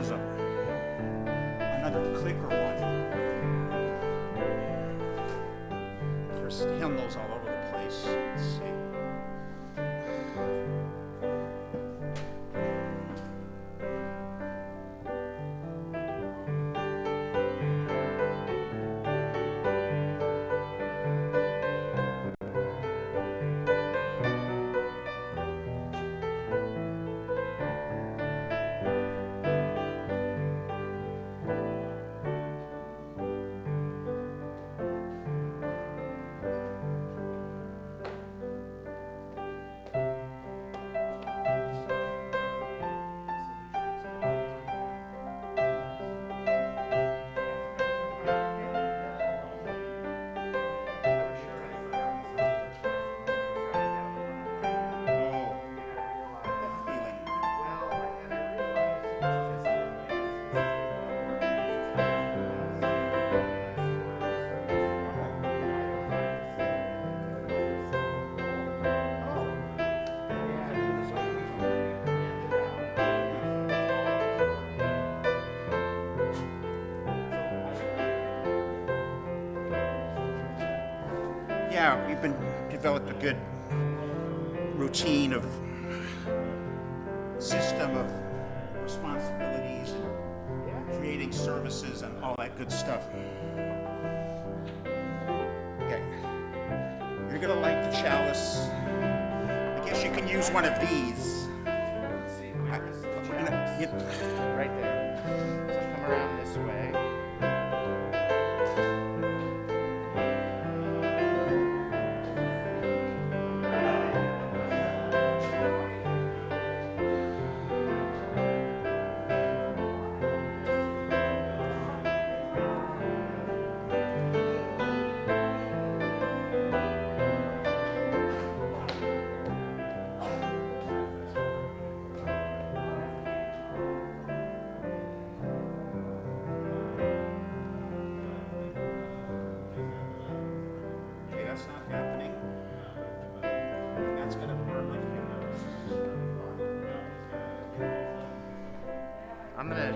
was another clicker one. Of course, hymnals all over the place. Let's see. Yeah, we've developed a good routine of system of responsibilities and creating services and all that good stuff. Okay, you're gonna light the chalice. I guess you can use one of these. We're gonna get right there. So come around this way. That's not happening. That's going to burn like I'm going to...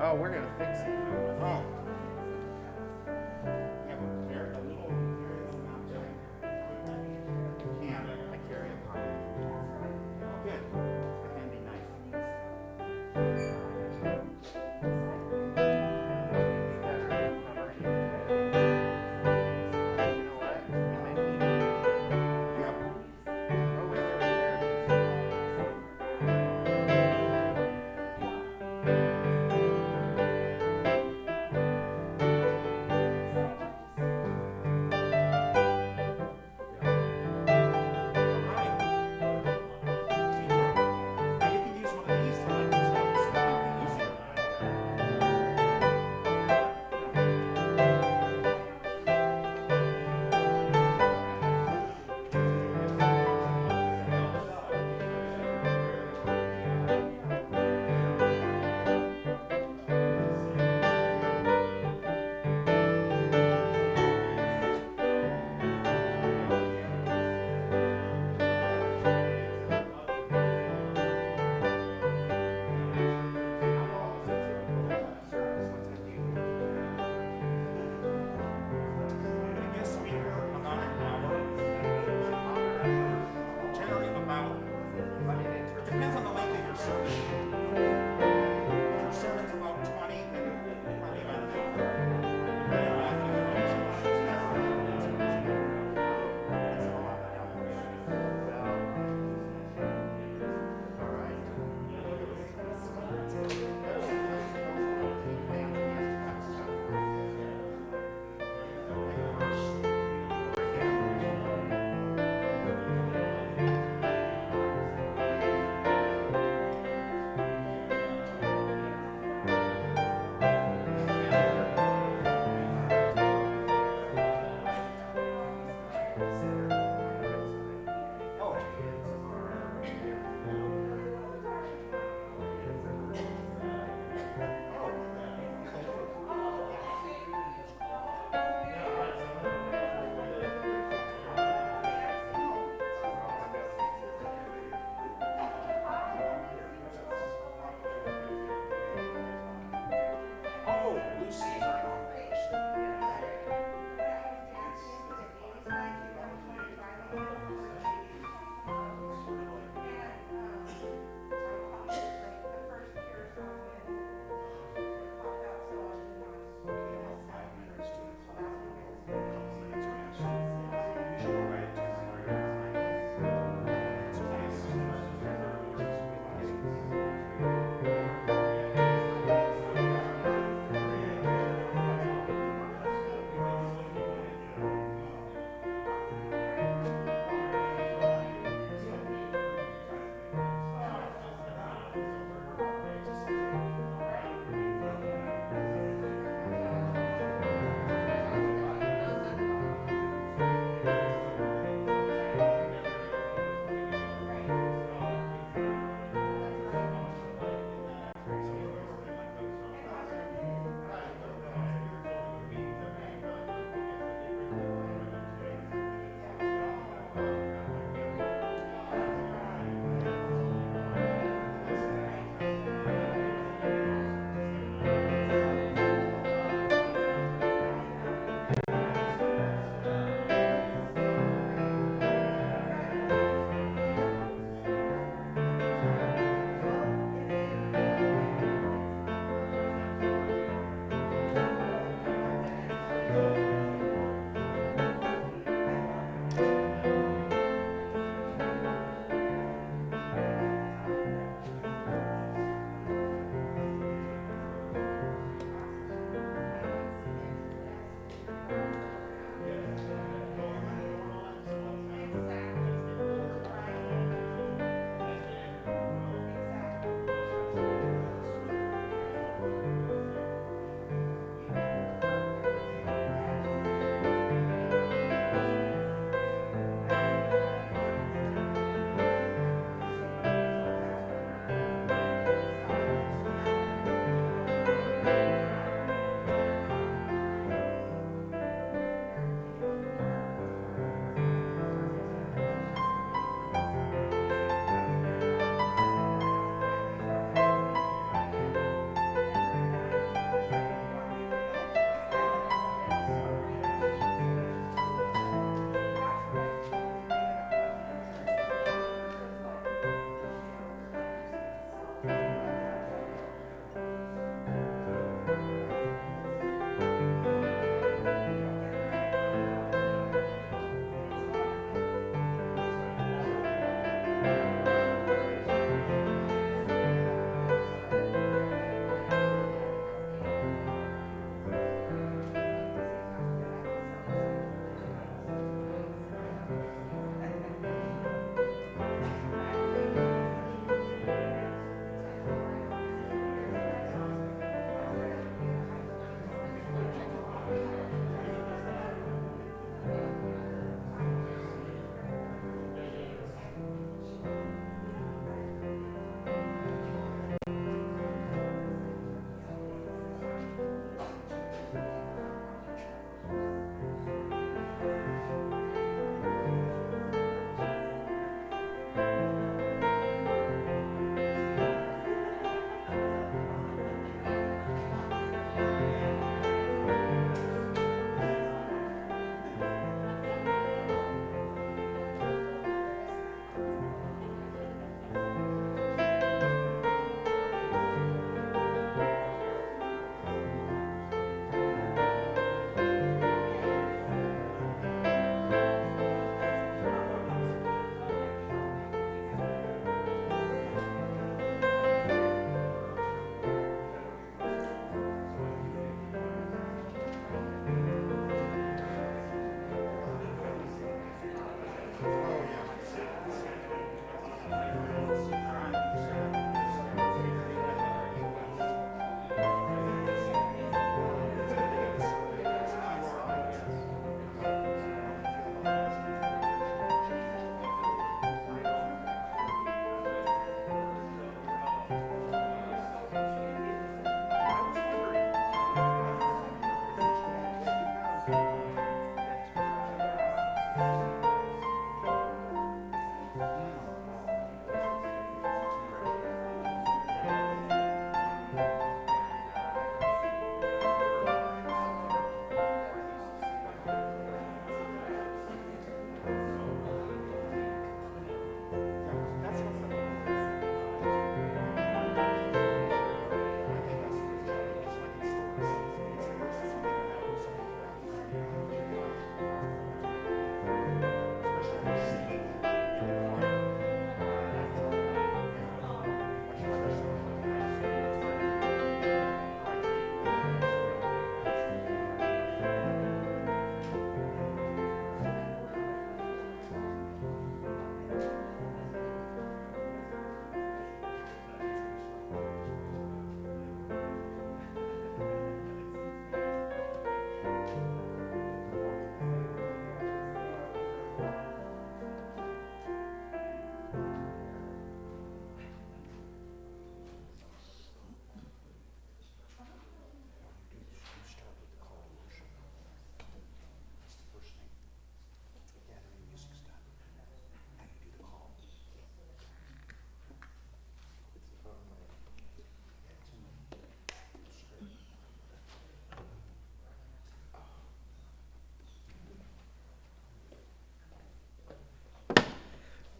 Oh, we're going to fix it. Oh. Yeah, but there's a little amount of can. I carry a pocket. Good. It's a handy knife.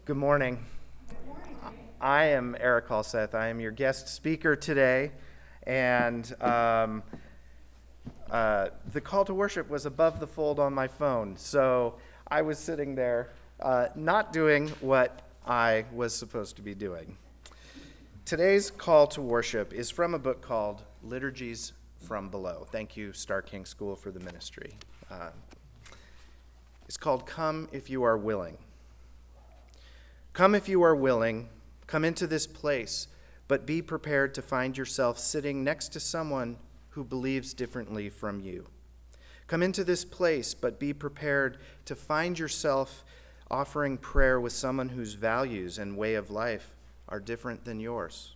Good morning. I am Erik Halseth. I am your guest speaker today, and the call to worship was above the fold on my phone, so I was sitting there not doing what I was supposed to be doing. Today's call to worship is from a book called Liturgies from Below. Thank you, Starr King School, for the ministry. It's called Come If You Are Willing. Come if you are willing, come into this place, but be prepared to find yourself sitting next to someone who believes differently from you. Come into this place, but be prepared to find yourself offering prayer with someone whose values and way of life are different than yours.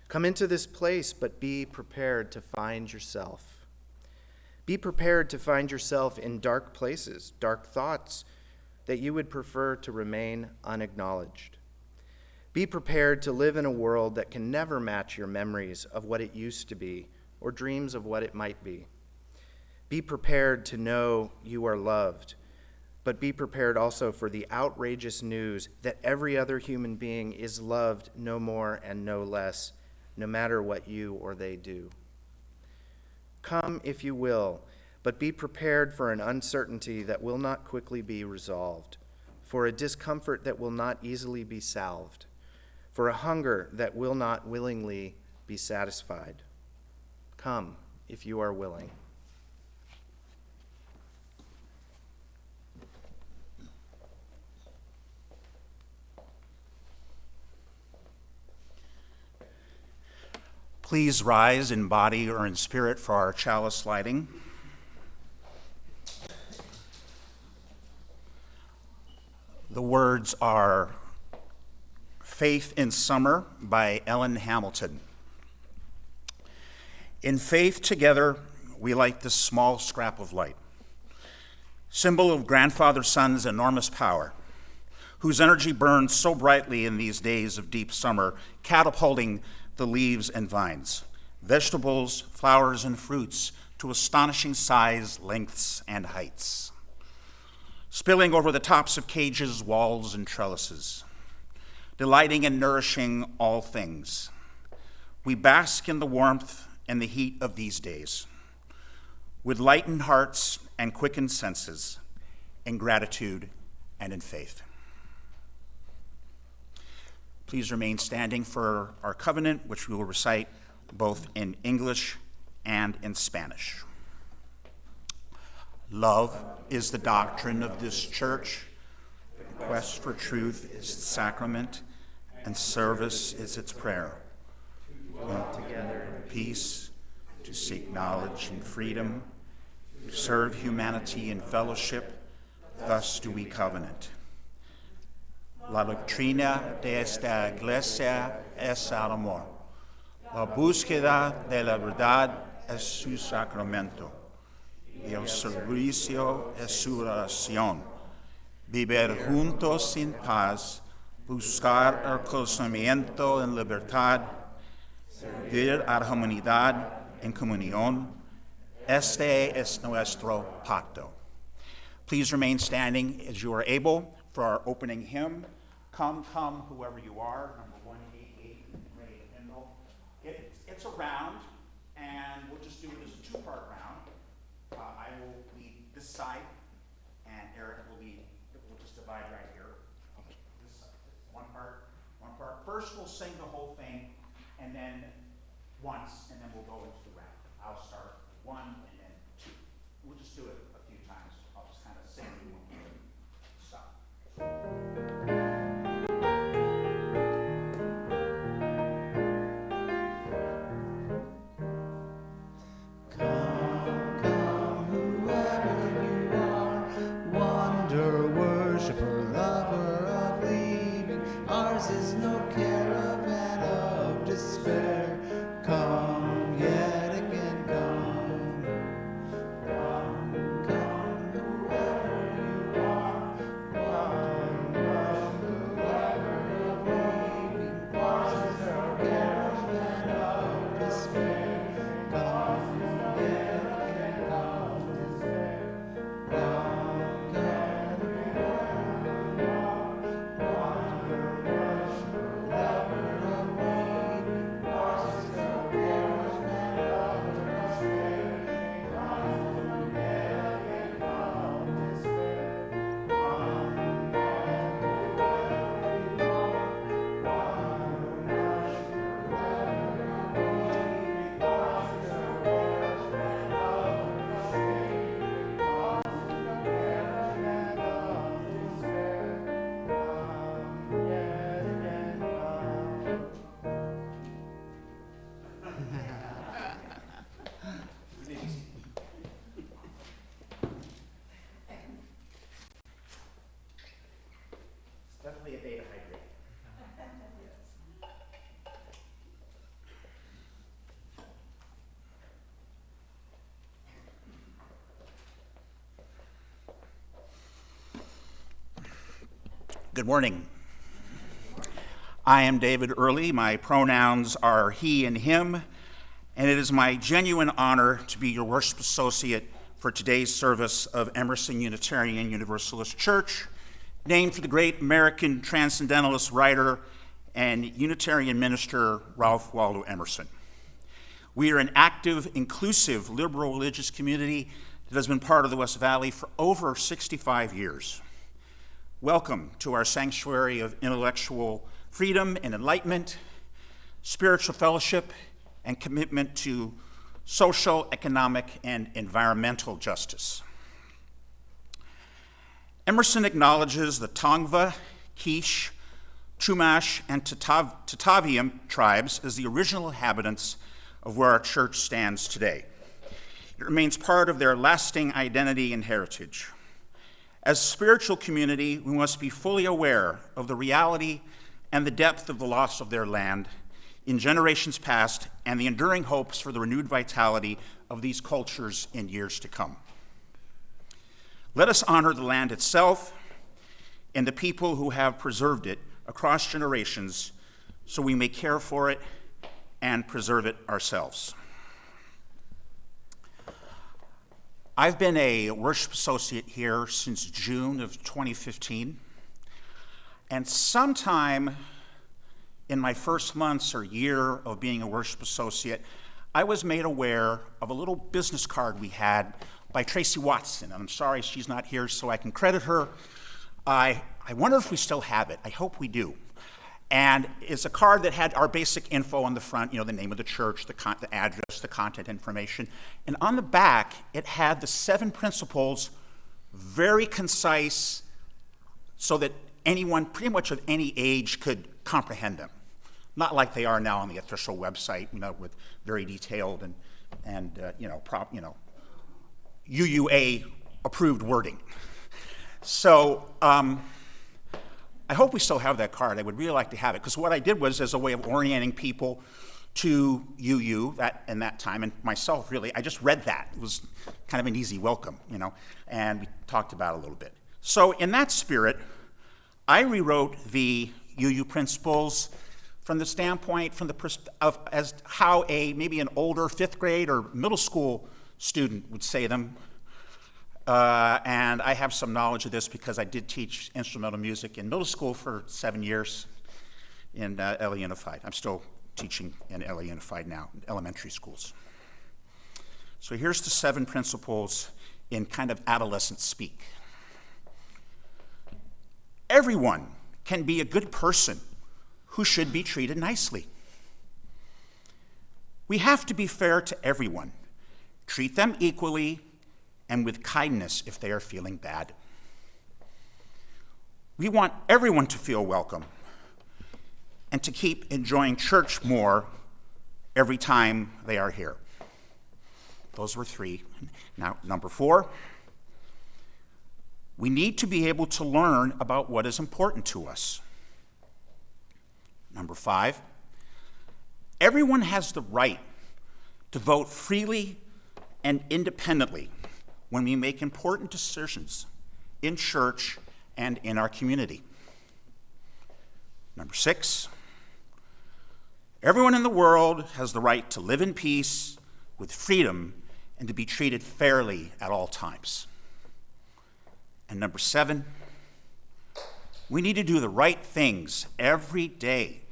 Come into this place, but be prepared to find yourself. Be prepared to find yourself in dark places, dark thoughts that you would prefer to remain unacknowledged. Be prepared to live in a world that can never match your memories of what it used to be or dreams of what it might be. Be prepared to know you are loved, but be prepared also for the outrageous news that every other human being is loved no more and no less, no matter what you or they do. Come if you will, but be prepared for an uncertainty that will not quickly be resolved, for a discomfort that will not easily be salved, for a hunger that will not willingly be satisfied. Come if you are willing. Please rise in body or in spirit for our chalice lighting. The words are Faith in Summer by Ellen Hamilton. In faith together, we light this small scrap of light, symbol of Grandfather Sun's enormous power, whose energy burns so brightly in these days of deep summer, catapulting the leaves and vines, vegetables, flowers, and fruits to astonishing size, lengths, and heights, spilling over the tops of cages, walls, and trellises, delighting and nourishing all things. We bask in the warmth and the heat of these days, with lightened hearts and quickened senses, in gratitude and in faith. Please remain standing for our covenant, which we will recite both in English and in Spanish. Love is the doctrine of this church. The quest for truth is its sacrament, and service is its prayer. To dwell together in peace, to seek knowledge and freedom, to serve humanity in fellowship, thus do we covenant. La doctrina de esta iglesia es el amor. La búsqueda de la verdad es su sacramento. Y el servicio es su oración. Vivir juntos sin paz, buscar el conocimiento en libertad, servir a la humanidad en comunión. Este es nuestro pacto. Please remain standing as you are able for our opening hymn. Come, come, whoever you are, number 188, ready to hymnal. It's a round, and we'll just do it as a two-part round. I will lead this side, and Erik will lead. We'll just divide right here. This side, one part. First, we'll sing the whole thing, and then once, and then we'll go into the round. I'll start one, and then two. We'll just do it a few times. I'll just kind of sing you one. Stop. Good morning. I am David Early. My pronouns are he and him, and it is my genuine honor to be your worship associate for today's service of Emerson Unitarian Universalist Church, named for the great American transcendentalist writer and Unitarian minister Ralph Waldo Emerson. We are an active, inclusive, liberal religious community that has been part of the West Valley for over 65 years. Welcome to our sanctuary of intellectual freedom and enlightenment, spiritual fellowship, and commitment to social, economic, and environmental justice. Emerson acknowledges the Tongva, Quiche, Chumash, and Tataviam tribes as the original inhabitants of where our church stands today. It remains part of their lasting identity and heritage. As a spiritual community, we must be fully aware of the reality and the depth of the loss of their land in generations past and the enduring hopes for the renewed vitality of these cultures in years to come. Let us honor the land itself and the people who have preserved it across generations so we may care for it and preserve it ourselves. I've been a worship associate here since June of 2015, and sometime in my first months or year of being a worship associate, I was made aware of a little business card we had by Tracy Watson, and I'm sorry she's not here so I can credit her. I wonder if we still have it. I hope we do. And it's a card that had our basic info on the front, the name of the church, the address, the contact information. And on the back, it had the 7 principles, very concise, so that anyone pretty much of any age could comprehend them. Not like they are now on the official website, with very detailed and UUA approved wording. So, I hope we still have that card. I would really like to have it, because what I did was, as a way of orienting people to UU in that time, and myself really, I just read that. It was kind of an easy welcome, and we talked about it a little bit. So in that spirit, I rewrote the UU principles from the standpoint of as how maybe an older 5th grade or middle school student would say them. And I have some knowledge of this because I did teach instrumental music in middle school for 7 years in LA Unified. I'm still teaching in LA Unified now, elementary schools. So here's the 7 principles in kind of adolescent speak. Everyone can be a good person who should be treated nicely. We have to be fair to everyone, treat them equally, and with kindness if they are feeling bad. We want everyone to feel welcome and to keep enjoying church more every time they are here. Those were 3. Now, number 4, we need to be able to learn about what is important to us. Number 5, everyone has the right to vote freely and independently when we make important decisions in church and in our community. Number 6, everyone in the world has the right to live in peace with freedom and to be treated fairly at all times. And number 7, we need to do the right things every day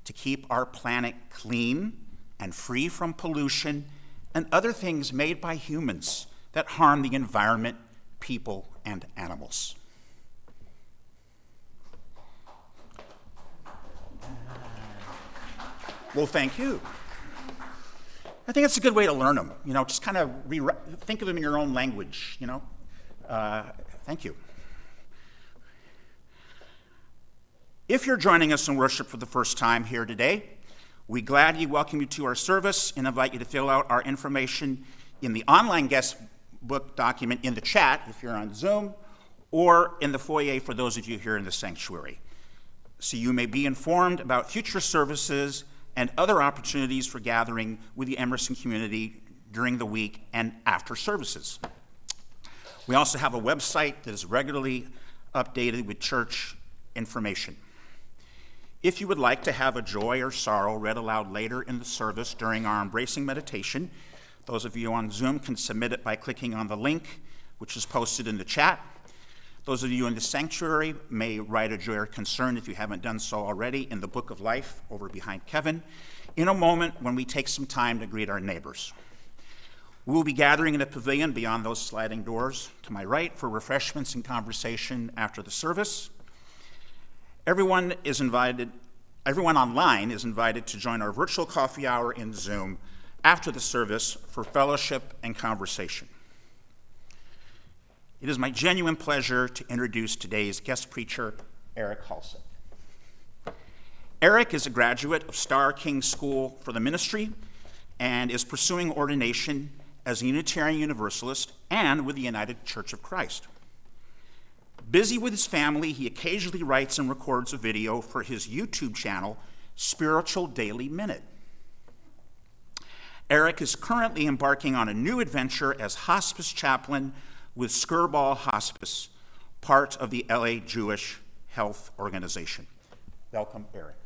to keep our planet clean and free from pollution and other things made by humans that harm the environment, people, and animals. Well, thank you. I think that's a good way to learn them. Just kind of think of them in your own language. Thank you. If you're joining us in worship for the first time here today, we gladly welcome you to our service and invite you to fill out our information in the online guest book document in the chat if you're on Zoom, or in the foyer for those of you here in the sanctuary, so you may be informed about future services and other opportunities for gathering with the Emerson community during the week and after services. We also have a website that is regularly updated with church information. If you would like to have a joy or sorrow read aloud later in the service during our embracing meditation, those of you on Zoom can submit it by clicking on the link, which is posted in the chat. Those of you in the sanctuary may write a joy or concern, if you haven't done so already, in the Book of Life over behind Kevin, in a moment when we take some time to greet our neighbors. We will be gathering in the pavilion beyond those sliding doors to my right for refreshments and conversation after the service. Everyone online is invited to join our virtual coffee hour in Zoom after the service for fellowship and conversation. It is my genuine pleasure to introduce today's guest preacher, Erik Halseth. Erik is a graduate of Starr King School for the ministry and is pursuing ordination as a Unitarian Universalist and with the United Church of Christ. Busy with his family, he occasionally writes and records a video for his YouTube channel, Spiritual Daily Minute. Erik is currently embarking on a new adventure as hospice chaplain with Skirball Hospice, part of the LA Jewish Health Organization. Welcome, Erik.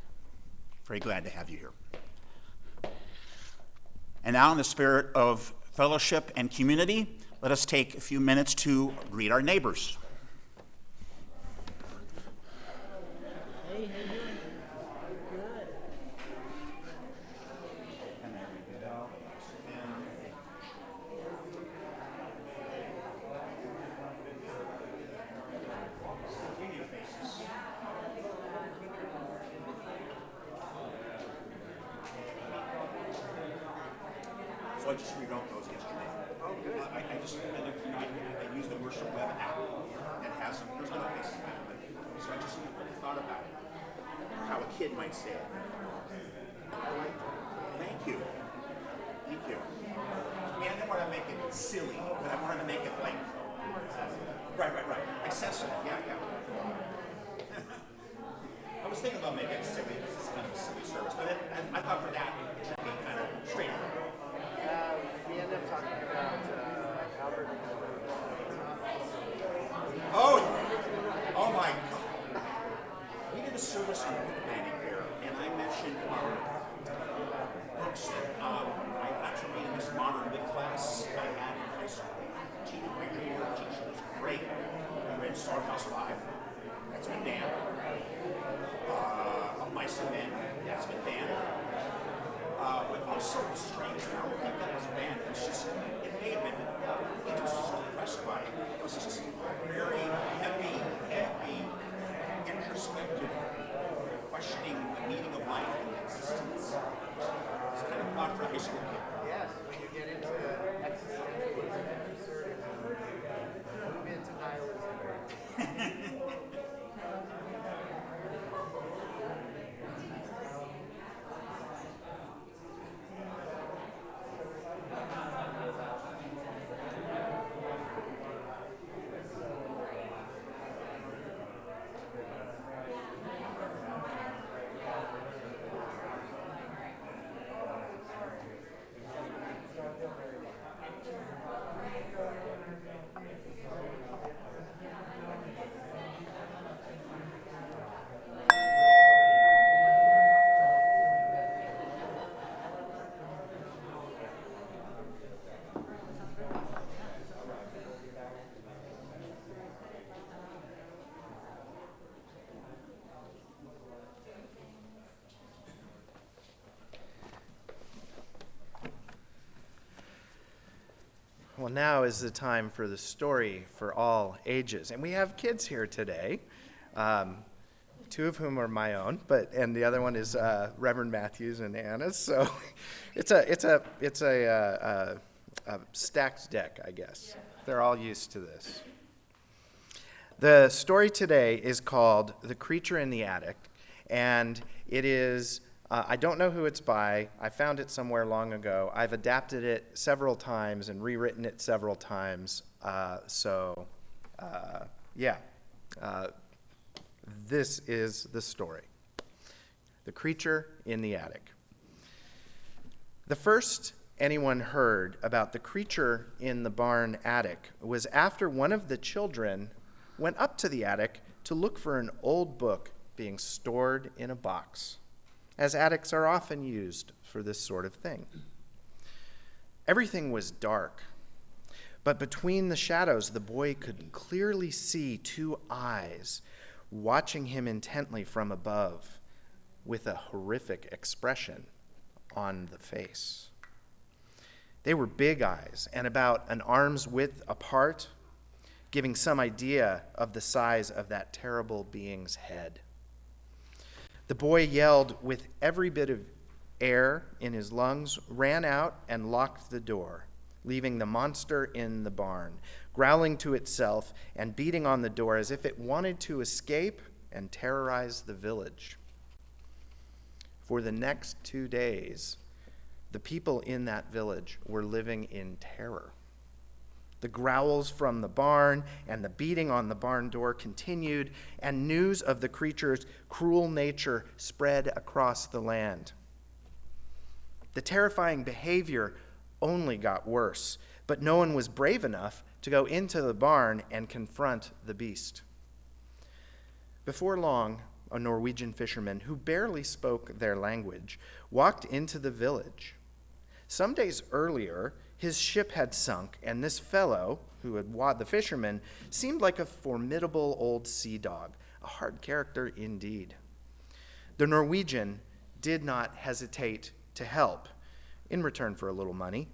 Very glad to have you here. And now, in the spirit of fellowship and community, let us take a few minutes to greet our neighbors. Hey, how you doing? Good. So I just rewrote those yesterday. Oh, good. I used the Worship Web app that has them. There's other places now, but so I just really thought about it, how a kid might say it. Thank you. Thank you. I didn't want to make it silly, but I wanted to make it like, right. Accessible, yeah. I was thinking about making it silly. This is kind of a silly service, but I thought for that it should be kind of straight. We ended up talking about Albert. Oh my God. We did a service on book banning here, and I mentioned books that I got to read in this modern book class I had in high school. My teacher was great. I read Starhouse 5. That's been banned. Mice and Men. That's been banned. But also strange. I don't think that was banned. It's just, it may have been, I was just impressed by it. It was just very heavy, introspective, questioning the meaning of life and existence. It's kind of not for a high school kid. Yes, when you get into existentialism, absurdism, move into nihilism. Well, now is the time for the story for all ages. And we have kids here today, two of whom are my own, and the other one is Reverend Matthews and Anna's. So it's a stacked deck, I guess. They're all used to this. The story today is called The Creature in the Attic, and it is I don't know who it's by. I found it somewhere long ago. I've adapted it several times and rewritten it several times. This is the story. The Creature in the Attic. The first anyone heard about the creature in the barn attic was after one of the children went up to the attic to look for an old book being stored in a box, as attics are often used for this sort of thing. Everything was dark, but between the shadows, the boy could clearly see two eyes watching him intently from above with a horrific expression on the face. They were big eyes and about an arm's width apart, giving some idea of the size of that terrible being's head. The boy yelled with every bit of air in his lungs, ran out, and locked the door, leaving the monster in the barn, growling to itself and beating on the door as if it wanted to escape and terrorize the village. For the next 2 days, the people in that village were living in terror. The growls from the barn and the beating on the barn door continued, and news of the creature's cruel nature spread across the land. The terrifying behavior only got worse, but no one was brave enough to go into the barn and confront the beast. Before long, a Norwegian fisherman who barely spoke their language walked into the village. Some days earlier, his ship had sunk, and this fellow, who had wad the fisherman, seemed like a formidable old sea dog, a hard character indeed. The Norwegian did not hesitate to help, in return for a little money.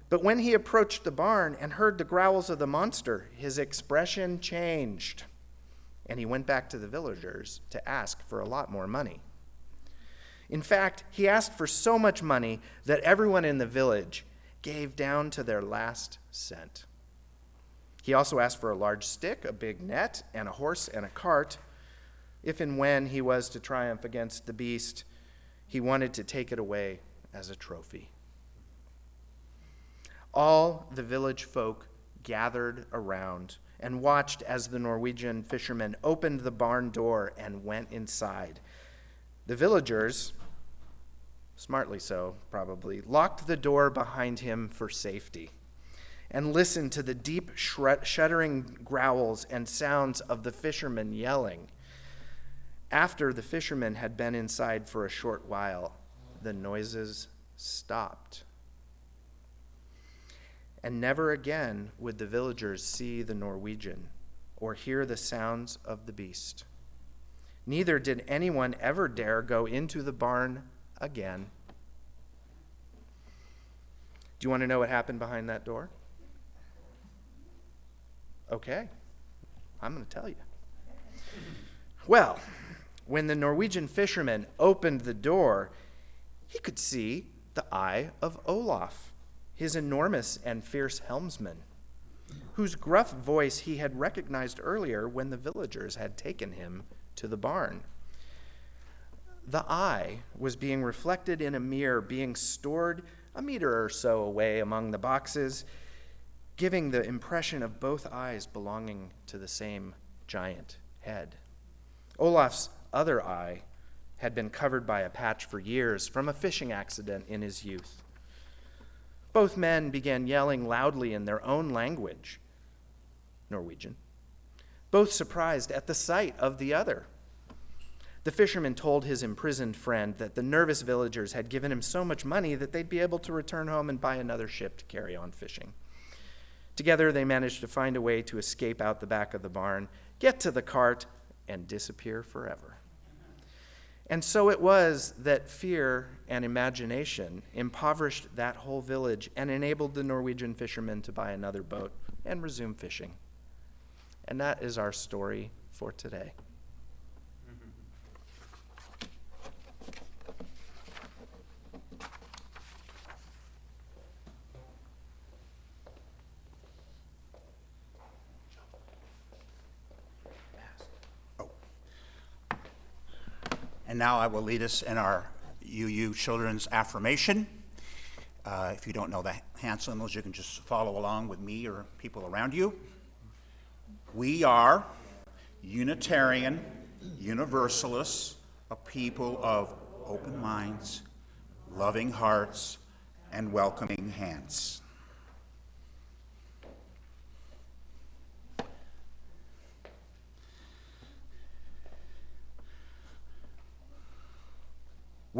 But when he approached the barn and heard the growls of the monster, his expression changed, and he went back to the villagers to ask for a lot more money. In fact, he asked for so much money that everyone in the village gave down to their last cent. He also asked for a large stick, a big net, and a horse and a cart. If and when he was to triumph against the beast, he wanted to take it away as a trophy. All the village folk gathered around and watched as the Norwegian fisherman opened the barn door and went inside. The villagers, smartly so probably, locked the door behind him for safety and listened to the deep shuddering growls and sounds of the fisherman yelling. After the fisherman had been inside for a short while, the noises stopped. And never again would the villagers see the Norwegian or hear the sounds of the beast. Neither did anyone ever dare go into the barn again. Do you want to know what happened behind that door? Okay, I'm going to tell you. Well, when the Norwegian fisherman opened the door, he could see the eye of Olaf, his enormous and fierce helmsman, whose gruff voice he had recognized earlier when the villagers had taken him to the barn. The eye was being reflected in a mirror being stored a meter or so away among the boxes, giving the impression of both eyes belonging to the same giant head. Olaf's other eye had been covered by a patch for years from a fishing accident in his youth. Both men began yelling loudly in their own language, Norwegian, both surprised at the sight of the other. The fisherman told his imprisoned friend that the nervous villagers had given him so much money that they'd be able to return home and buy another ship to carry on fishing. Together, they managed to find a way to escape out the back of the barn, get to the cart, and disappear forever. And so it was that fear and imagination impoverished that whole village and enabled the Norwegian fishermen to buy another boat and resume fishing. And that is our story for today. And now I will lead us in our UU Children's Affirmation. If you don't know the hand symbols, you can just follow along with me or people around you. We are Unitarian Universalists, a people of open minds, loving hearts, and welcoming hands.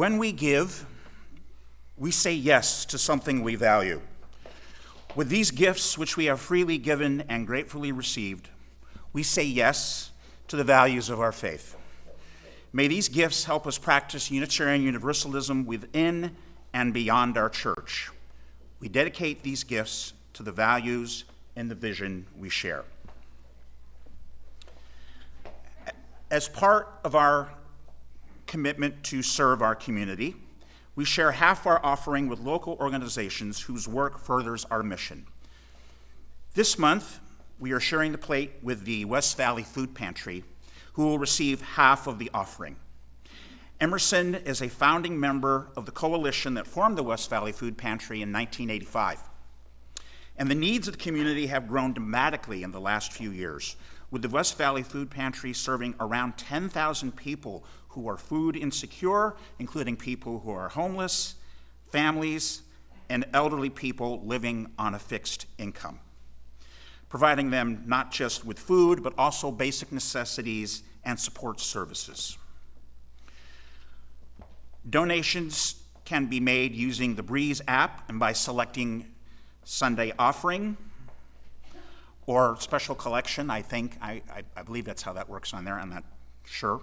When we give, we say yes to something we value. With these gifts, which we have freely given and gratefully received, we say yes to the values of our faith. May these gifts help us practice Unitarian Universalism within and beyond our church. We dedicate these gifts to the values and the vision we share. As part of our commitment to serve our community, we share half our offering with local organizations whose work furthers our mission. This month, we are sharing the plate with the West Valley Food Pantry, who will receive half of the offering. Emerson is a founding member of the coalition that formed the West Valley Food Pantry in 1985. And the needs of the community have grown dramatically in the last few years, with the West Valley Food Pantry serving around 10,000 people who are food insecure, including people who are homeless, families, and elderly people living on a fixed income, providing them not just with food, but also basic necessities and support services. Donations can be made using the Breeze app and by selecting Sunday offering or special collection. I believe that's how that works on there. I'm not sure.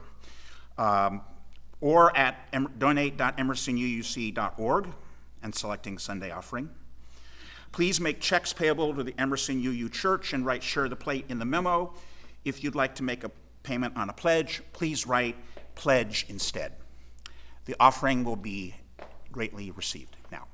Or at donate.emersonuuc.org and selecting Sunday offering. Please make checks payable to the Emerson UU Church and write "Share the Plate" in the memo. If you'd like to make a payment on a pledge, please write "Pledge" instead. The offering will be greatly received now.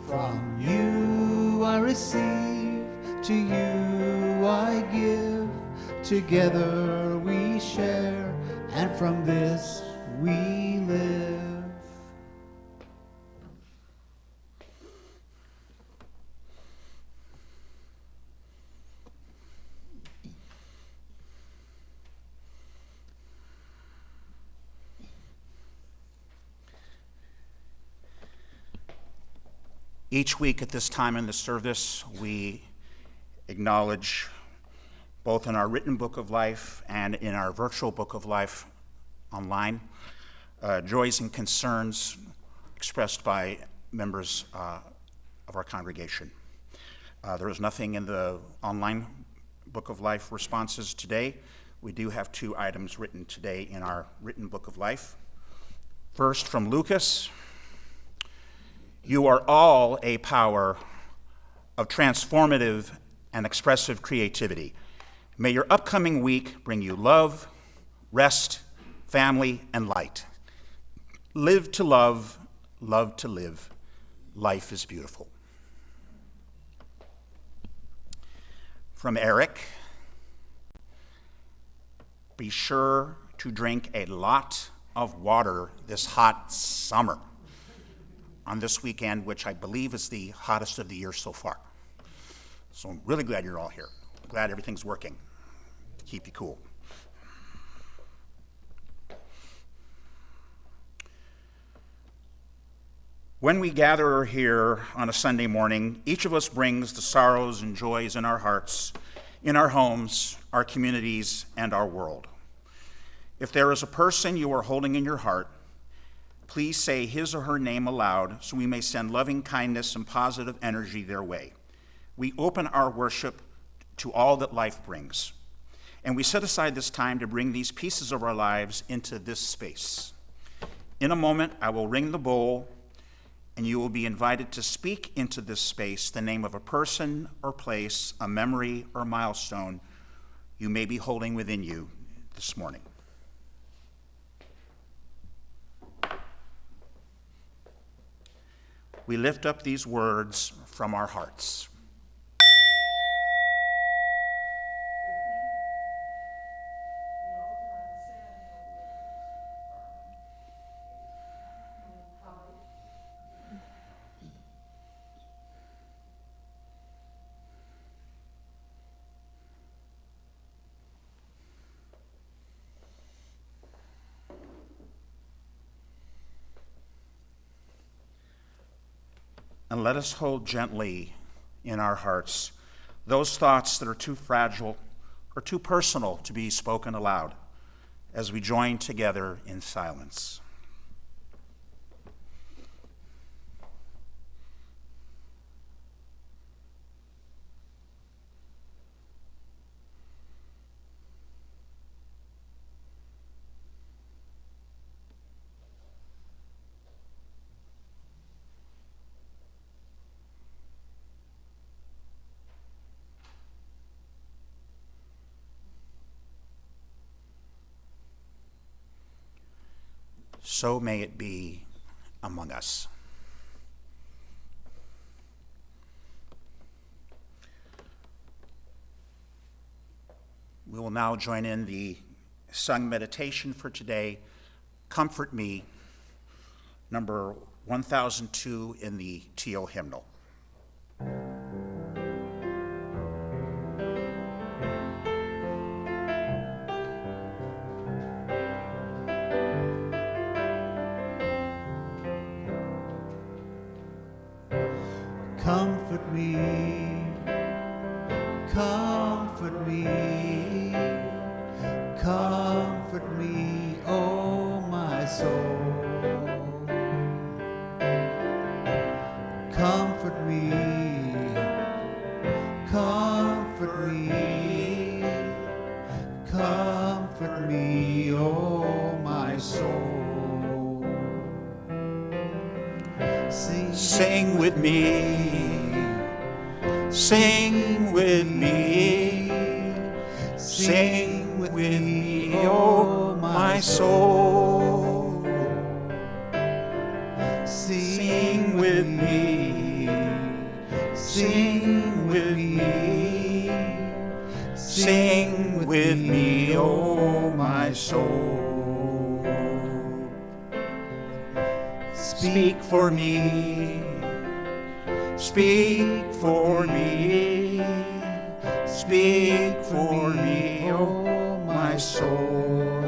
From you I receive, to you I give. Together we share, and from this we live. Each week at this time in the service, we acknowledge, both in our written book of life and in our virtual book of life online, joys and concerns expressed by members of our congregation. There is nothing in the online book of life responses today. We do have 2 items written today in our written book of life. First, from Lucas: "You are all a power of transformative and expressive creativity. May your upcoming week bring you love, rest, family, and light. Live to love to live. Life is beautiful." From Erik: "Be sure to drink a lot of water this hot summer," on this weekend, which I believe is the hottest of the year so far. So I'm really glad you're all here. I'm glad everything's working to keep you cool. When we gather here on a Sunday morning, each of us brings the sorrows and joys in our hearts, in our homes, our communities, and our world. If there is a person you are holding in your heart, please say his or her name aloud so we may send loving kindness and positive energy their way. We open our worship to all that life brings, and we set aside this time to bring these pieces of our lives into this space. In a moment, I will ring the bowl, and you will be invited to speak into this space the name of a person or place, a memory or milestone you may be holding within you this morning. We lift up these words from our hearts. And let us hold gently in our hearts those thoughts that are too fragile or too personal to be spoken aloud as we join together in silence. So may it be among us. We will now join in the sung meditation for today, Comfort Me, number 1002 in the Teal hymnal. Comfort me, comfort me, comfort me, oh my soul. Comfort me, comfort me, comfort me, oh my soul. Sing with me, sing with me, sing with me, oh my soul. Sing with me, sing with me, sing with me, oh my soul. Speak for me, speak for me, speak for me, oh my soul.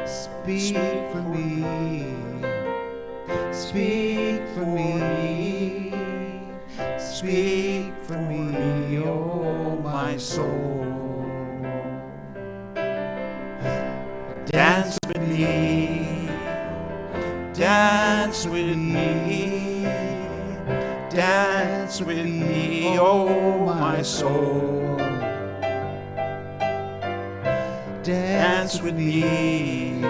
Speak for me, speak for me, speak for me, oh my soul. Dance with me, dance with me, dance with me, oh my soul. Dance with me,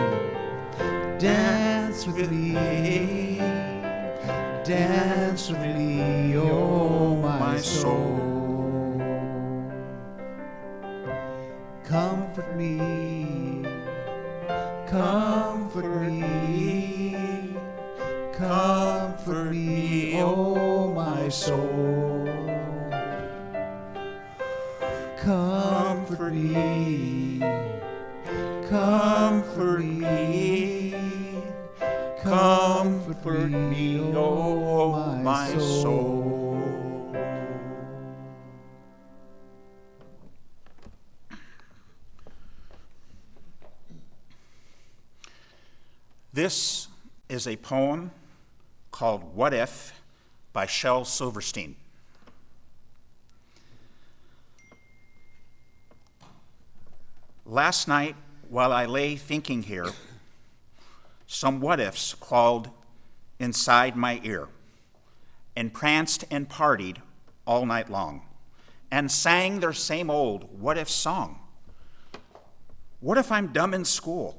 dance with me, dance with me, oh my soul. Comfort me, comfort me, comfort me, oh my soul. Comfort me, comfort me, comfort me, oh my soul. This is a poem called What If by Shel Silverstein. Last night, while I lay thinking here, some what ifs crawled inside my ear and pranced and partied all night long and sang their same old what if song. What if I'm dumb in school?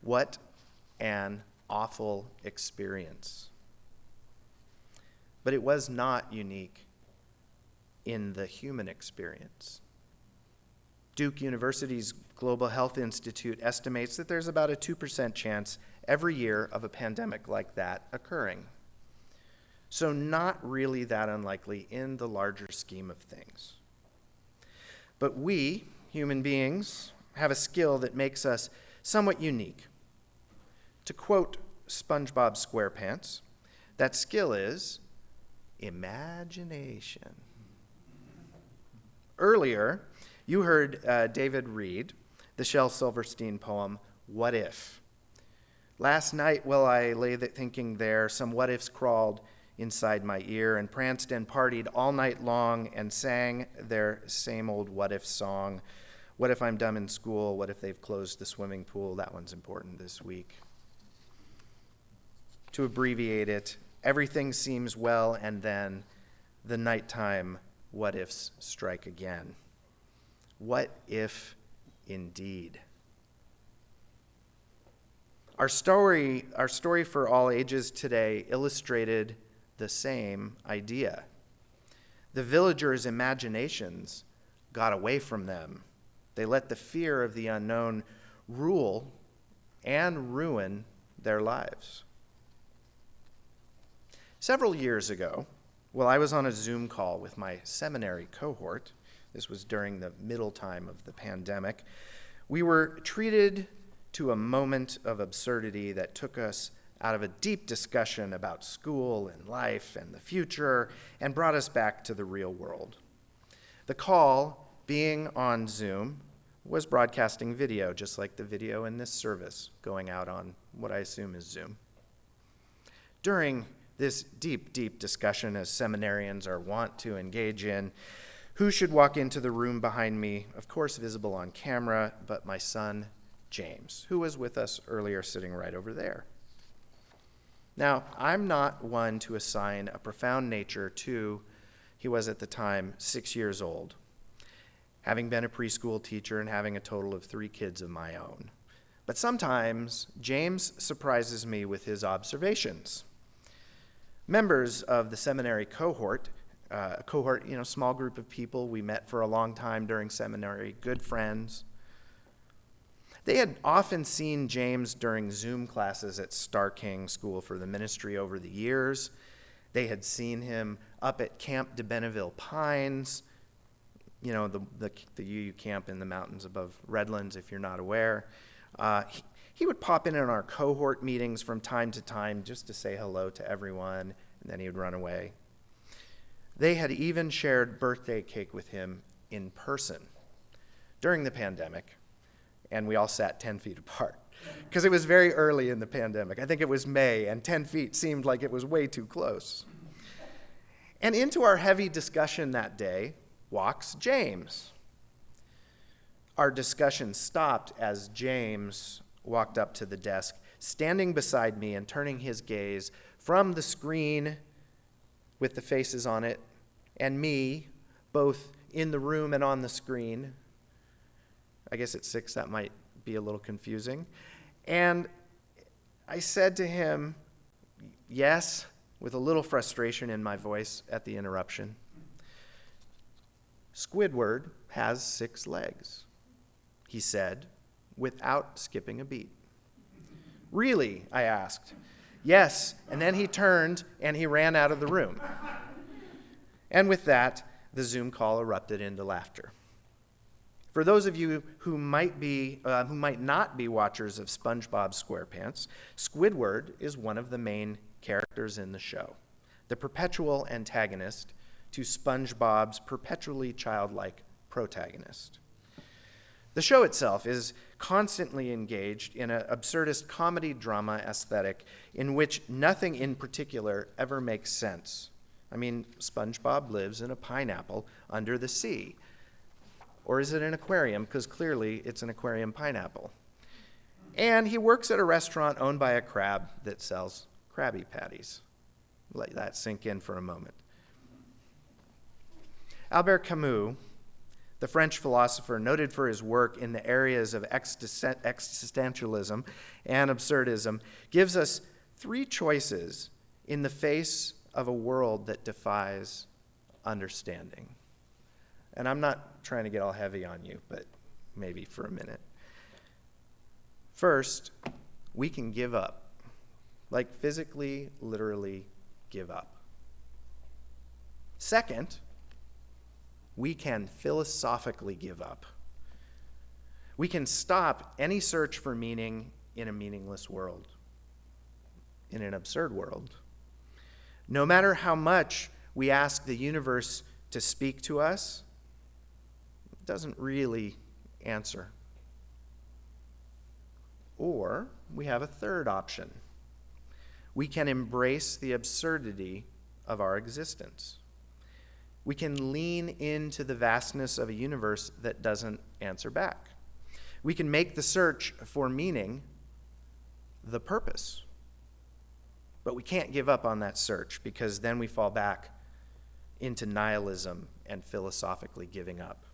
What an awful experience. But it was not unique in the human experience. Duke University's Global Health Institute estimates that there's about a 2% chance every year of a pandemic like that occurring. So not really that unlikely in the larger scheme of things. But we, human beings, have a skill that makes us somewhat unique. To quote SpongeBob SquarePants, that skill is imagination. Earlier, you heard David read the Shel Silverstein poem, What If? Last night, while I lay thinking there, some what ifs crawled inside my ear and pranced and partied all night long and sang their same old what if song. What if I'm dumb in school? What if they've closed the swimming pool? That one's important this week. To abbreviate it, everything seems well, and then the nighttime what ifs strike again. What if indeed? Our story for all ages today illustrated the same idea. The villagers' imaginations got away from them. They let the fear of the unknown rule and ruin their lives. Several years ago, while I was on a Zoom call with my seminary cohort, this was during the middle time of the pandemic, we were treated to a moment of absurdity that took us out of a deep discussion about school and life and the future and brought us back to the real world. The call, being on Zoom, was broadcasting video, just like the video in this service going out on what I assume is Zoom. During this deep, deep discussion, as seminarians are wont to engage in, who should walk into the room behind me, of course visible on camera, but my son, James, who was with us earlier, sitting right over there. Now, I'm not one to assign a profound nature to, he was at the time 6 years old, having been a preschool teacher and having a total of 3 kids of my own. But sometimes James surprises me with his observations. Members of the seminary cohort, small group of people we met for a long time during seminary, good friends. They had often seen James during Zoom classes at Starr King School for the ministry over the years. They had seen him up at Camp de Benneville Pines, the UU camp in the mountains above Redlands, if you're not aware. He would pop in on our cohort meetings from time to time just to say hello to everyone, and then he would run away. They had even shared birthday cake with him in person during the pandemic, and we all sat 10 feet apart because it was very early in the pandemic. I think it was May, and 10 feet seemed like it was way too close. And into our heavy discussion that day walks James. Our discussion stopped as James walked up to the desk, standing beside me and turning his gaze from the screen with the faces on it and me, both in the room and on the screen. I guess at 6 that might be a little confusing. And I said to him, yes, with a little frustration in my voice at the interruption, Squidward has 6 legs, he said, without skipping a beat. Really? I asked. Yes, and then he turned and he ran out of the room. And with that, the Zoom call erupted into laughter. For those of you who might not be watchers of SpongeBob SquarePants, Squidward is one of the main characters in the show, the perpetual antagonist to SpongeBob's perpetually childlike protagonist. The show itself is constantly engaged in an absurdist comedy drama aesthetic in which nothing in particular ever makes sense. I mean, SpongeBob lives in a pineapple under the sea. Or is it an aquarium? Because clearly it's an aquarium pineapple. And he works at a restaurant owned by a crab that sells Krabby Patties. Let that sink in for a moment. Albert Camus, the French philosopher noted for his work in the areas of existentialism and absurdism, gives us three choices in the face of a world that defies understanding. And I'm not trying to get all heavy on you, but maybe for a minute. First, we can give up, like physically, literally give up. Second, we can philosophically give up. We can stop any search for meaning in a meaningless world, in an absurd world. No matter how much we ask the universe to speak to us, it doesn't really answer. Or we have a third option. We can embrace the absurdity of our existence. We can lean into the vastness of a universe that doesn't answer back. We can make the search for meaning the purpose. But we can't give up on that search, because then we fall back into nihilism and philosophically giving up.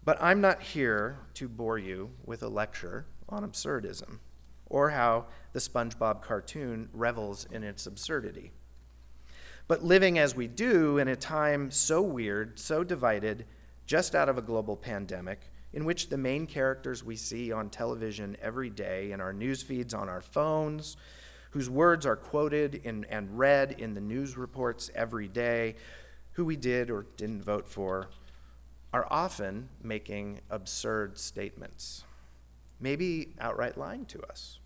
But I'm not here to bore you with a lecture on absurdism or how the SpongeBob cartoon revels in its absurdity. But living as we do in a time so weird, so divided, just out of a global pandemic, in which the main characters we see on television every day, in our news feeds on our phones, whose words are quoted and read in the news reports every day, who we did or didn't vote for, are often making absurd statements, maybe outright lying to us.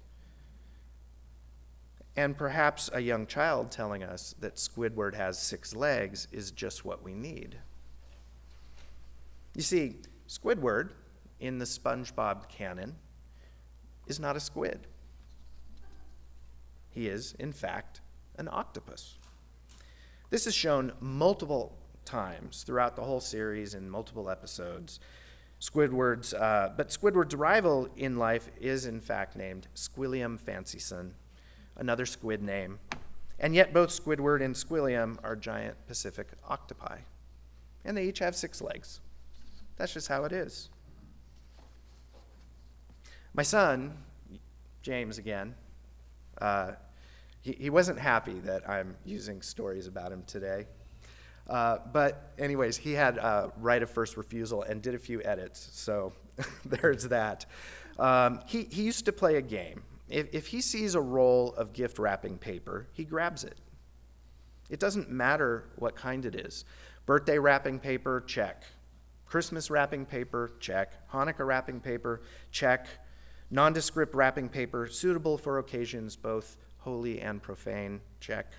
And perhaps a young child telling us that Squidward has 6 legs is just what we need. You see, Squidward, in the SpongeBob canon, is not a squid. He is, in fact, an octopus. This is shown multiple times throughout the whole series in multiple episodes. But Squidward's rival in life is, in fact, named Squilliam Fancyson, another squid name. And yet both Squidward and Squilliam are giant Pacific octopi. And they each have 6 legs. That's just how it is. My son, James again, he wasn't happy that I'm using stories about him today. But anyways, he had right of first refusal and did a few edits, so there's that. He used to play a game. If he sees a roll of gift wrapping paper, he grabs it. It doesn't matter what kind it is. Birthday wrapping paper, check. Christmas wrapping paper, check. Hanukkah wrapping paper, check. Nondescript wrapping paper, suitable for occasions both holy and profane, check.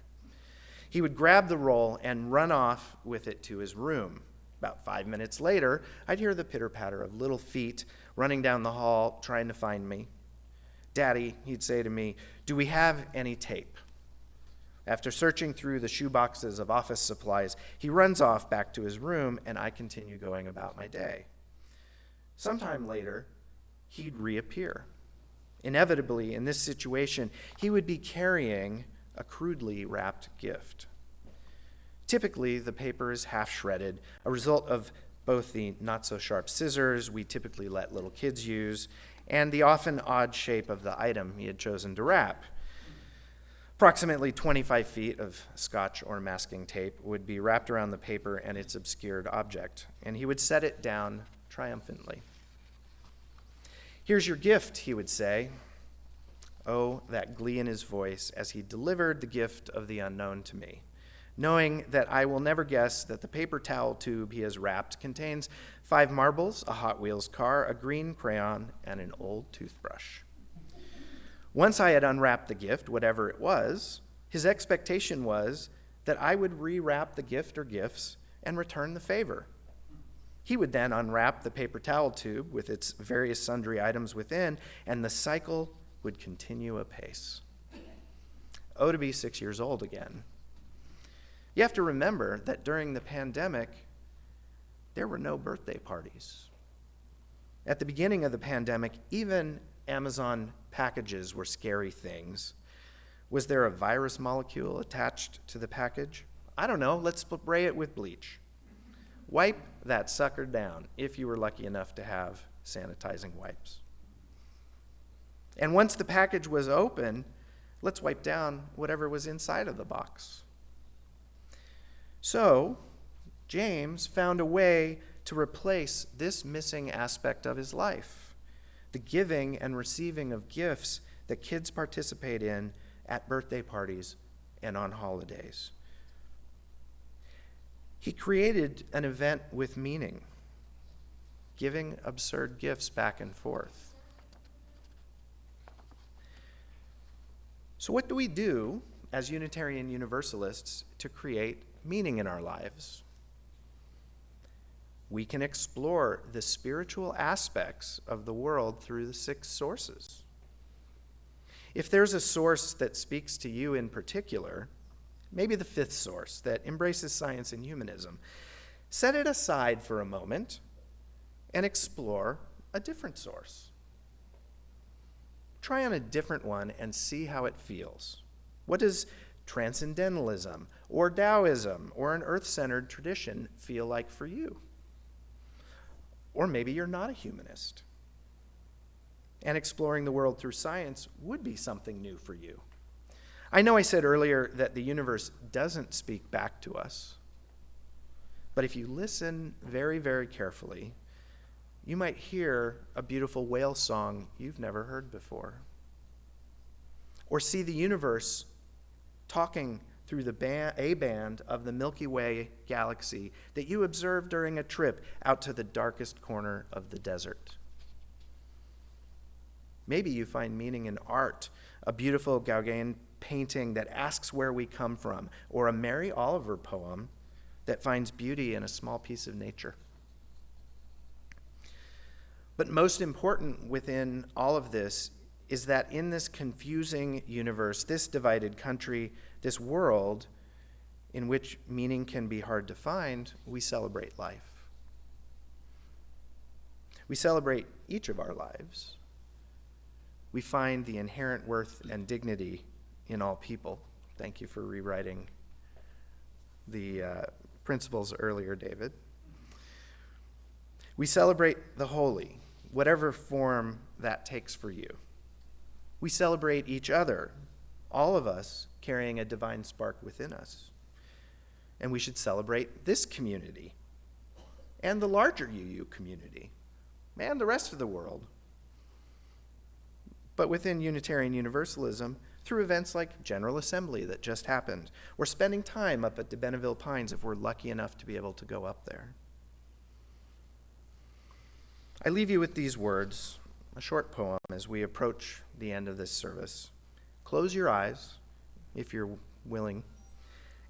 He would grab the roll and run off with it to his room. About 5 minutes later, I'd hear the pitter-patter of little feet running down the hall trying to find me. "Daddy," he'd say to me, "do we have any tape?" After searching through the shoeboxes of office supplies, he runs off back to his room, and I continue going about my day. Sometime later, he'd reappear. Inevitably, in this situation, he would be carrying a crudely wrapped gift. Typically, the paper is half shredded, a result of both the not-so-sharp scissors we typically let little kids use and the often odd shape of the item he had chosen to wrap. Approximately 25 feet of scotch or masking tape would be wrapped around the paper and its obscured object, and he would set it down triumphantly. "Here's your gift," he would say. Oh, that glee in his voice as he delivered the gift of the unknown to me, knowing that I will never guess that the paper towel tube he has wrapped contains 5 marbles, a Hot Wheels car, a green crayon, and an old toothbrush. Once I had unwrapped the gift, whatever it was, his expectation was that I would rewrap the gift or gifts and return the favor. He would then unwrap the paper towel tube with its various sundry items within, and the cycle would continue apace. Oh, to be 6 years old again. You have to remember that during the pandemic, there were no birthday parties. At the beginning of the pandemic, even Amazon packages were scary things. Was there a virus molecule attached to the package? I don't know. Let's spray it with bleach. Wipe that sucker down if you were lucky enough to have sanitizing wipes. And once the package was open, let's wipe down whatever was inside of the box. So, James found a way to replace this missing aspect of his life, the giving and receiving of gifts that kids participate in at birthday parties and on holidays. He created an event with meaning, giving absurd gifts back and forth. So what do we do as Unitarian Universalists to create meaning in our lives? We can explore the spiritual aspects of the world through the 6 sources. If there's a source that speaks to you in particular, maybe the 5th source that embraces science and humanism, set it aside for a moment and explore a different source. Try on a different one and see how it feels. What does transcendentalism or Taoism or an earth-centered tradition feel like for you? Or maybe you're not a humanist, and exploring the world through science would be something new for you. I know I said earlier that the universe doesn't speak back to us, but if you listen very, very carefully, you might hear a beautiful whale song you've never heard before, or see the universe talking through the A-band of the Milky Way galaxy that you observed during a trip out to the darkest corner of the desert. Maybe you find meaning in art, a beautiful Gauguin painting that asks where we come from, or a Mary Oliver poem that finds beauty in a small piece of nature. But most important within all of this is that in this confusing universe, this divided country, this world in which meaning can be hard to find, we celebrate life. We celebrate each of our lives. We find the inherent worth and dignity in all people. Thank you for rewriting the principles earlier, David. We celebrate the holy, whatever form that takes for you. We celebrate each other, all of us carrying a divine spark within us. And we should celebrate this community and the larger UU community and the rest of the world. But within Unitarian Universalism, through events like General Assembly that just happened, or spending time up at the Benneville Pines if we're lucky enough to be able to go up there. I leave you with these words, a short poem as we approach the end of this service. Close your eyes, if you're willing,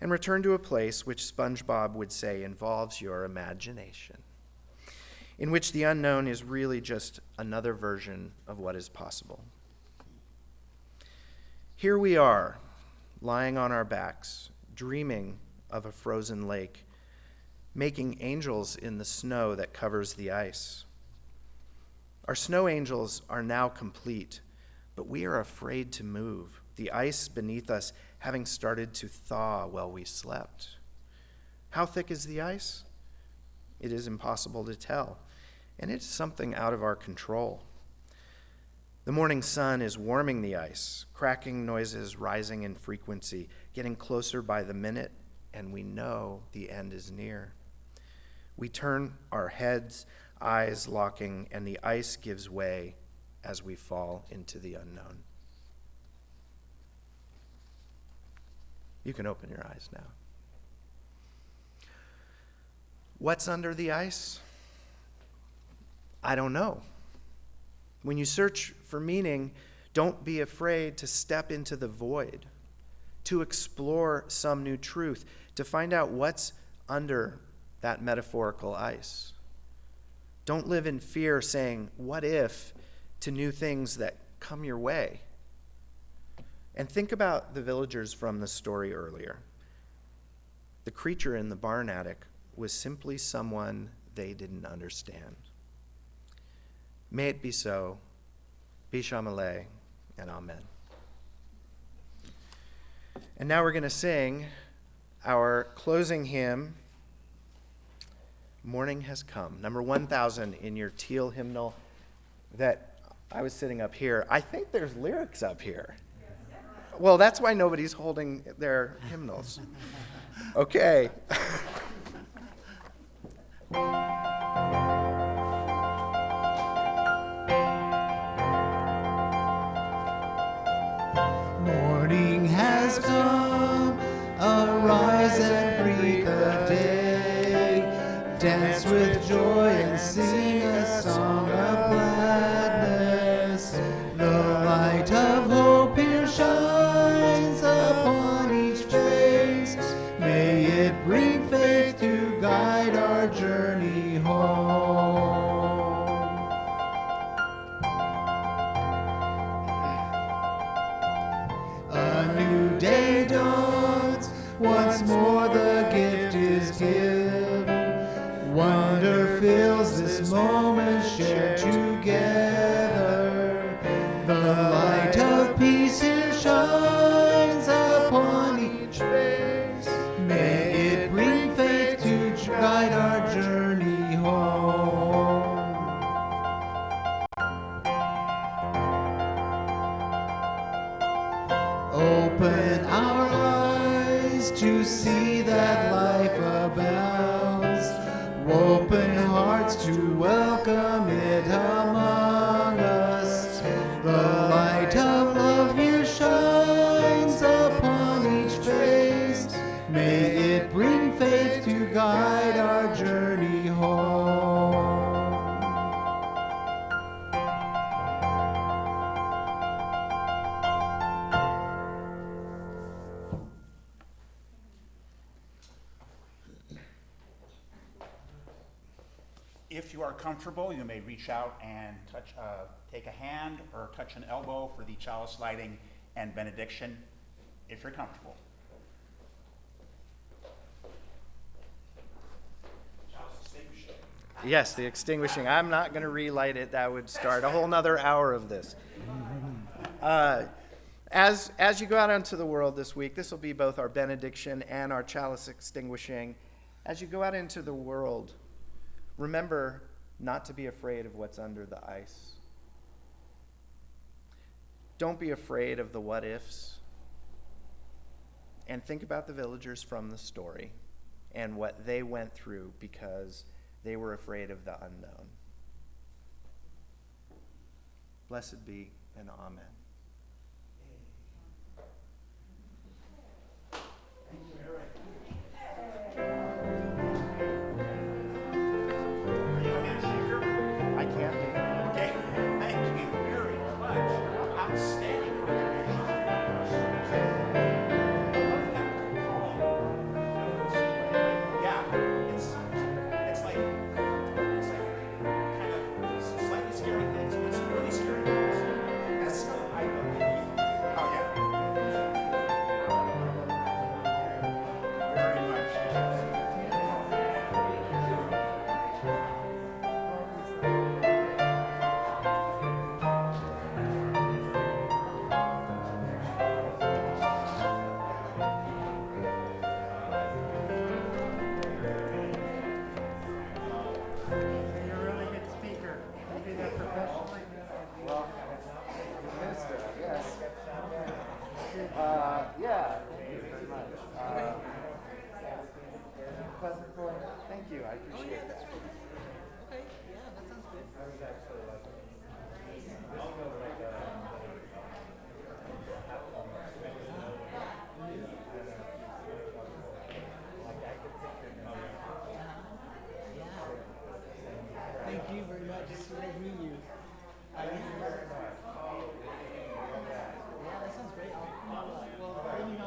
and return to a place which SpongeBob would say involves your imagination, in which the unknown is really just another version of what is possible. Here we are, lying on our backs, dreaming of a frozen lake, making angels in the snow that covers the ice. Our snow angels are now complete, but we are afraid to move, the ice beneath us having started to thaw while we slept. How thick is the ice? It is impossible to tell, and it's something out of our control. The morning sun is warming the ice, cracking noises rising in frequency, getting closer by the minute, and we know the end is near. We turn our heads, eyes locking, and the ice gives way as we fall into the unknown. You can open your eyes now. What's under the ice? I don't know. When you search for meaning, don't be afraid to step into the void, to explore some new truth, to find out what's under that metaphorical ice. Don't live in fear saying, what if, to new things that come your way. And think about the villagers from the story earlier. The creature in the barn attic was simply someone they didn't understand. May it be so, Bishamale, and Amen. And now we're going to sing our closing hymn, Morning has come. Number 1,000 in your teal hymnal that I was sitting up here. I think there's lyrics up here. Well, that's why nobody's holding their hymnals. Okay. Morning has come, arise and greet the day. Dance with joy and sing a song of gladness. The light of hope here shines upon each face. May it bring faith to guide our journey home. A new day dawns, once more the gift is given. Wonder fills this moment shared together. The light of peace here shines upon each face. May it bring faith to guide our journey home. Open our eyes to see that life abounds. Open hearts to welcome it among us. The light of love here shines upon each face. May it bring faith to guide our journey home. If you are comfortable, you may reach out and touch, take a hand or touch an elbow for the chalice lighting and benediction, if you're comfortable. Chalice extinguishing. Yes, the extinguishing. I'm not going to relight it. That would start a whole nother hour of this. As you go out into the world this week, this will be both our benediction and our chalice extinguishing. As you go out into the world, remember not to be afraid of what's under the ice. Don't be afraid of the what ifs. And think about the villagers from the story and what they went through because they were afraid of the unknown. Blessed be and amen. I can't be. Okay, thank you very much. Outstanding preparation. Yeah, it's like kind of slightly scary things. It's really scary things. That's oh yeah. Very much. You're a really good speaker. You do that professionally? Minister, yes. Yeah. Thank you very much. Pleasant point. Thank you. I appreciate that. Okay, yeah, that sounds good. Thank you very much. It's great to meet you. Yeah, that sounds great. Well, let me know.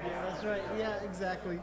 Yeah, that's right. Yeah, exactly.